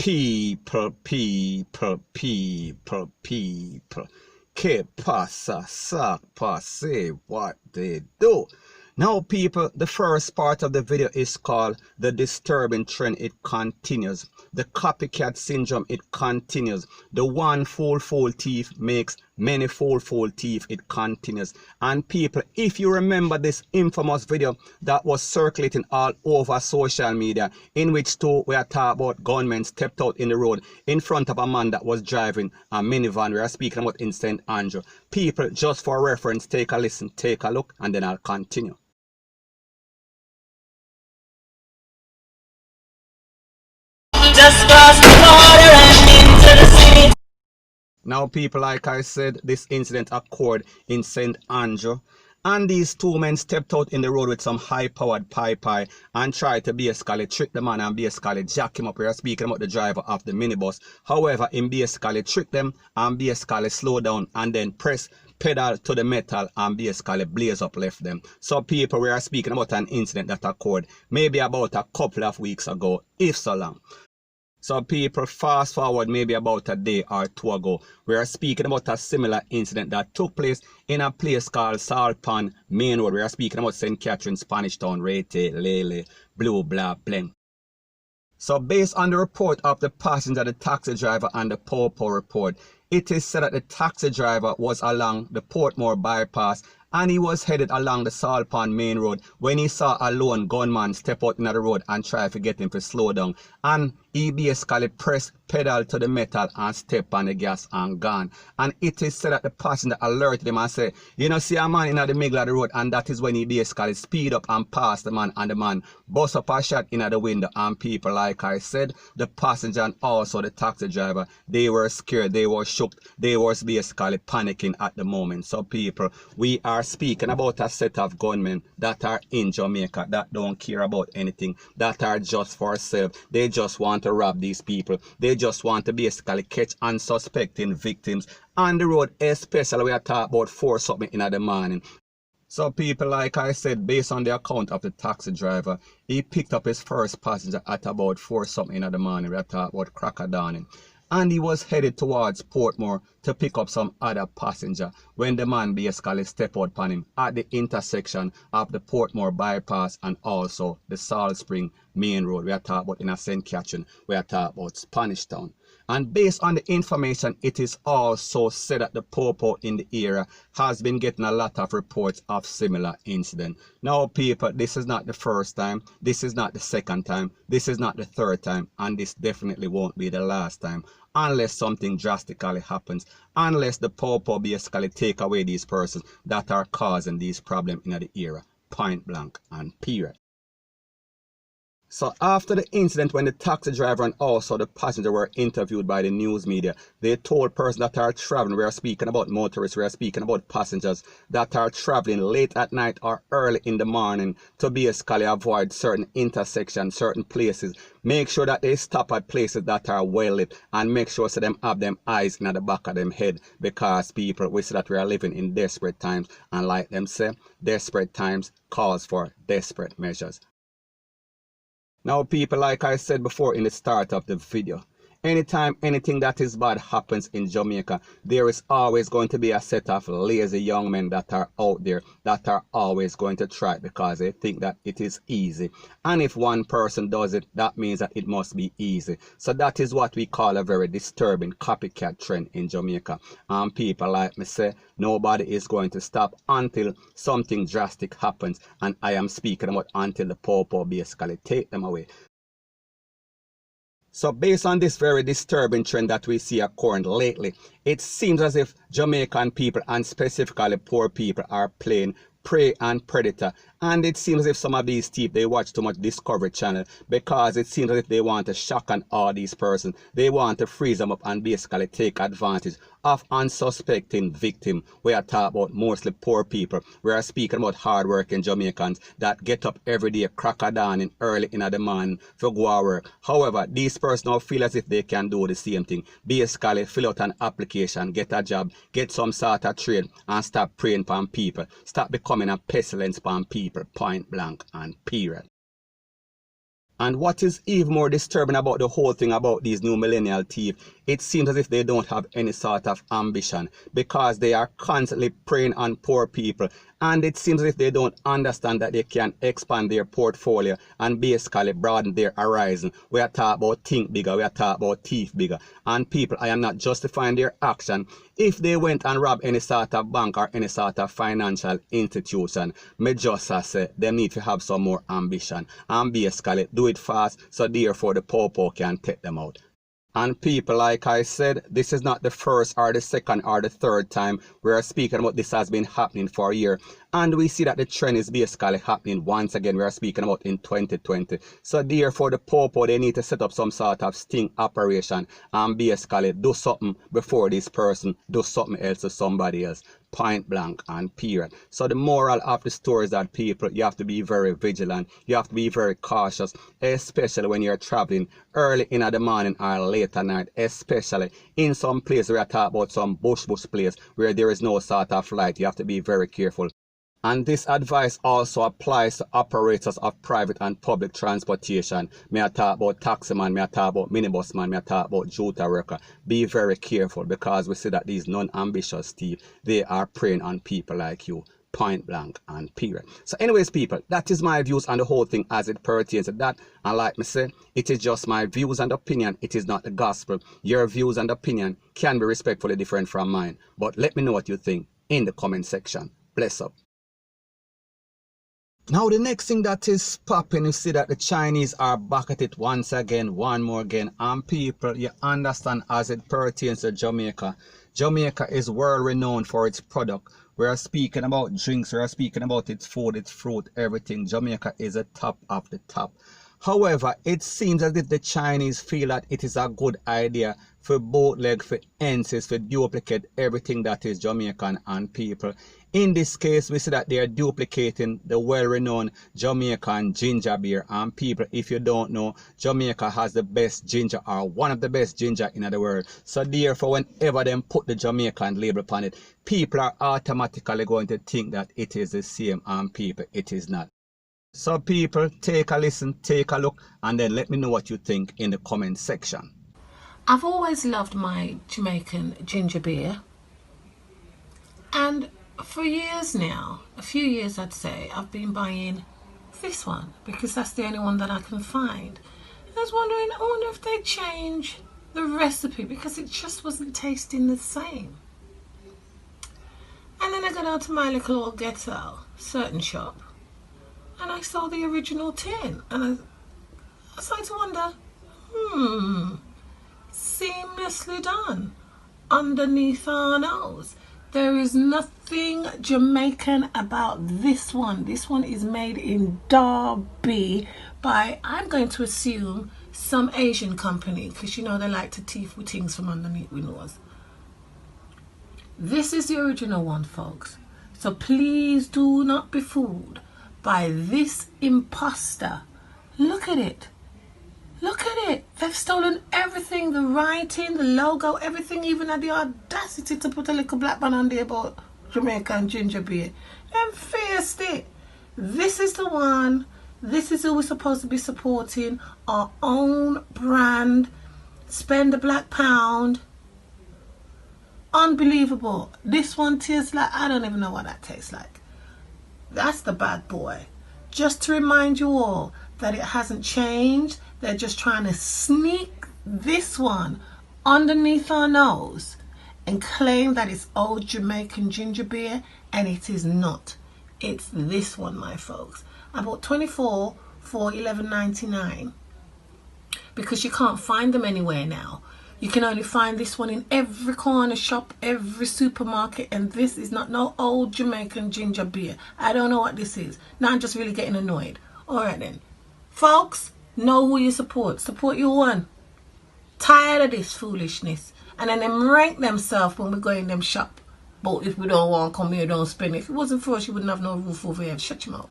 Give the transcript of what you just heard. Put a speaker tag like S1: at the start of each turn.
S1: People. Que pasa, sac passe, what they do. Now people, the first part of the video is called the disturbing trend. It continues. The copycat syndrome, it continues. The one fool thief makes many fool thief, it continues. And people, if you remember this infamous video that was circulating all over social media, in which two we are talking about gunmen stepped out in the road in front of a man that was driving a minivan. We are speaking about in St. Andrew. People, just for reference, take a listen, take a look, and then I'll continue.
S2: Just cross the border and into the city.
S1: Now people, like I said, this incident occurred in St. Andrew, and these two men stepped out in the road with some high-powered pie and tried to basically trick the man and basically jack him up. We are speaking about the driver of the minibus. However, him basically tricked them and basically slow down and then press pedal to the metal and basically blaze up left them. So people, we are speaking about an incident that occurred maybe about a couple of weeks ago, if so long. So people, fast forward maybe about a day or two ago, we are speaking about a similar incident that took place in a place called Salpan Main Road. We are speaking about St. Catherine, Spanish Town, Rete, Lele, Blue, Blah, Bling. So based on the report of the passenger, the taxi driver, and the Popo report, it is said that the taxi driver was along the Portmore bypass and he was headed along the Salpan Main Road when he saw a lone gunman step out in the road and try to get him to slow down. And he basically pressed pedal to the metal and step on the gas and gone. And it is said that the passenger alerted him and said, you know, see a man in the middle of the road, and that is when he basically speed up and pass the man, and the man bust up a shot in the window. And people, like I said, the passenger and also the taxi driver, they were scared, they were shook, they was basically panicking at the moment. So people, we are speaking about a set of gunmen that are in Jamaica, that don't care about anything, that are just for self. They just want to rob these people. They just want to basically catch unsuspecting victims on the road, especially we are talking about 4 something in the morning. So people, like I said, based on the account of the taxi driver, he picked up his first passenger at about 4 something in the morning. We are talking about crack of dawning. And he was headed towards Portmore to pick up some other passenger when the man basically stepped out upon him at the intersection of the Portmore bypass and also the Salt Spring Main Road. We are talking about in St. Catherine. We are talking about Spanish Town. And based on the information, it is also said that the Popo in the area has been getting a lot of reports of similar incidents. Now people, this is not the first time, this is not the second time, this is not the third time, and this definitely won't be the last time, unless something drastically happens, unless the Popo basically take away these persons that are causing these problems in the area, point blank and period. So after the incident, when the taxi driver and also the passenger were interviewed by the news media, they told persons that are traveling, we are speaking about motorists, we are speaking about passengers that are traveling late at night or early in the morning to basically avoid certain intersections, certain places. Make sure that they stop at places that are well lit and make sure so them have them eyes in the back of them head, because people, we see that we are living in desperate times, and like them say, desperate times calls for desperate measures. Now people, like I said before in the start of the video, anytime anything that is bad happens in Jamaica, there is always going to be a set of lazy young men that are out there that are always going to try it because they think that it is easy. And if one person does it, that means that it must be easy. So that is what we call a very disturbing copycat trend in Jamaica. And people, like me say, nobody is going to stop until something drastic happens. And I am speaking about until the Popo basically take them away. So based on this very disturbing trend that we see occurring lately, it seems as if Jamaican people, and specifically poor people, are playing prey and predator. And it seems as if some of these thieves, they watch too much Discovery Channel, because it seems as if they want to shock on all these persons. They want to freeze them up and basically take advantage of unsuspecting victims. We are talking about mostly poor people. We are speaking about hard-working Jamaicans that get up every day, crack of dawn and early in the morning for go to work. However, these persons now feel as if they can do the same thing. Basically, fill out an application, get a job, get some sort of trade, and stop preying upon people. Stop becoming a pestilence upon people, point blank and period. And what is even more disturbing about the whole thing about these new millennial thieves, it seems as if they don't have any sort of ambition because they are constantly preying on poor people. And it seems as if they don't understand that they can expand their portfolio and basically broaden their horizon. We are talking about think bigger, we are talking about thief bigger. And people, I am not justifying their action. If they went and robbed any sort of bank or any sort of financial institution, me just say they need to have some more ambition and basically do it fast so therefore the popo can take them out. And people, like I said, this is not the first or the second or the third time we are speaking about this has been happening for a year. And we see that the trend is basically happening once again. We are speaking about in 2020. So therefore the popo, they need to set up some sort of sting operation and basically do something before this person do something else to somebody else. Point blank and period. So the moral of the story is that people, you have to be very vigilant. You have to be very cautious, especially when you're traveling early in the morning or late at night, especially in some place where I talk about some bush place where there is no sort of light. You have to be very careful. And this advice also applies to operators of private and public transportation. May I talk about taximan, may I talk about minibus man, may I talk about Juta worker. Be very careful because we see that these non-ambitious thieves, they are preying on people like you. Point blank and period. So anyways, people, that is my views on the whole thing as it pertains to that. And like me say, it is just my views and opinion. It is not the gospel. Your views and opinion can be respectfully different from mine. But let me know what you think in the comment section. Bless up. Now the next thing that is popping, you see that the Chinese are back at it once again, one more again. And people, you understand as it pertains to Jamaica. Jamaica is world renowned for its product. We are speaking about drinks, we are speaking about its food, its fruit, everything. Jamaica is a top of the top. However, it seems as if the Chinese feel that it is a good idea for bootleg, for ensis, for duplicate everything that is Jamaican and people. In this case, we see that they are duplicating the well-renowned Jamaican ginger beer. And people, if you don't know, Jamaica has the best ginger or one of the best ginger in the world. So therefore, whenever they put the Jamaican label upon it, people are automatically going to think that it is the same, and people, it is not. So people, take a listen, take a look, and then let me know what you think in the comment section.
S3: I've always loved my Jamaican ginger beer, and for years now, a few years I'd say, I've been buying this one because that's the only one that I can find. And I was wondering, I wonder if they change the recipe because it just wasn't tasting the same. And then I got out to my little old ghetto, certain shop, and I saw the original tin, and I started to wonder, seamlessly done underneath our nose. There is nothing Jamaican about this one. This one is made in Derby by, I'm going to assume, some Asian company, because you know they like to thief with things from underneath windows. This is the original one, folks. So please do not be fooled by this imposter. Look at it. Look at it. They've stolen everything, the writing, the logo, everything, even had the audacity to put a little black man on there about Jamaican ginger beer. And faced it. This is the one. This is who we're supposed to be supporting. Our own brand. Spend a black pound. Unbelievable. This one tastes like, I don't even know what that tastes like. That's the bad boy. Just to remind you all that it hasn't changed. They're just trying to sneak this one underneath our nose and claim that it's old Jamaican ginger beer, and it is not. It's this one, my folks. I bought 24 for $11.99 because you can't find them anywhere now. You can only find this one in every corner shop, every supermarket, and this is not no old Jamaican ginger beer. I don't know what this is. Now I'm just really getting annoyed. All right then. Folks, know who you support. Support your one. Tired of this foolishness. And then them rank themselves when we go in them shop. But if we don't want to come here, don't spend it. If it wasn't for us, you wouldn't have no roof over here. Shut your mouth.